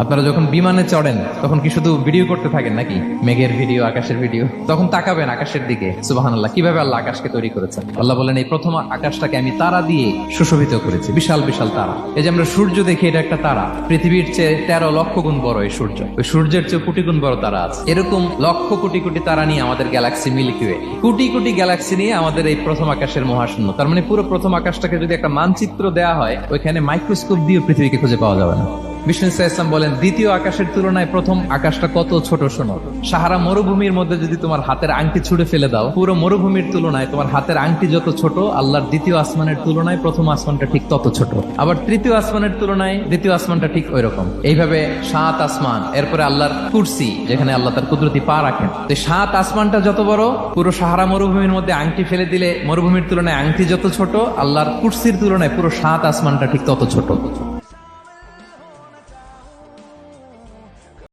আপনারা যখন বিমানে চড়েন তখন কি শুধু ভিডিও করতে থাকেন নাকি? মেঘের ভিডিও, আকাশের ভিডিও, তখন তাকাবেন আকাশের দিকে। সুবহানাল্লাহ, কিভাবে আল্লাহ আকাশকে তৈরি করেছেন। আল্লাহ বলেন, এই প্রথম আকাশটাকে আমি তারা দিয়ে সুশোভিত করেছি, বিশাল বিশাল তারা। এই যে আমরা সূর্য দেখি, এটা একটা তারা। পৃথিবীর চেয়ে 13 লক্ষ গুণ বড় এই সূর্য। ওই সূর্যের চেয়ে কোটি গুণ বড় তারা আছে। এরকম লক্ষ কোটি কোটি তারা নিয়ে আমাদের Galaxy milky way, crore crore Galaxy নিয়ে আমাদের এই প্রথম আকাশের মহাশূন্য। তার মানে পুরো প্রথম আকাশটাকে যদি একটা মানচিত্র দেওয়া হয়, ওইখানে মাইক্রোস্কোপ দিয়ে পৃথিবীকে খুঁজে পাওয়া যাবে না। বিষ্ণু ইসলাম বলেন, দ্বিতীয় আকাশের তুলনায় প্রথম আকাশটা কত ছোট শোনো। সাহারা মরুভূমির মধ্যে যদি তোমার হাতের আংটি ছুঁড়ে ফেলে দাও, পুরো মরুভূমির তুলনায় তোমার হাতের আংটি যত ছোট, আল্লাহর দ্বিতীয় আসমানের তুলনায় প্রথম আসমানটা ঠিক তত ছোট। আবার তৃতীয় আসমানের তুলনায় দ্বিতীয় আসমানটা ঠিক ওই রকম। এইভাবে 7 আসমান, এরপরে আল্লাহর কুরসি, যেখানে আল্লাহ তার কুদরতি পা রাখেন। তো 7 আসমানটা যত বড়, পুরো সাহারা মরুভূমির মধ্যে আংটি ফেলে দিলে মরুভূমির তুলনায় আংটি যত ছোট, আল্লাহর কুরসির তুলনায় পুরো 7 আসমানটা ঠিক তত ছোট।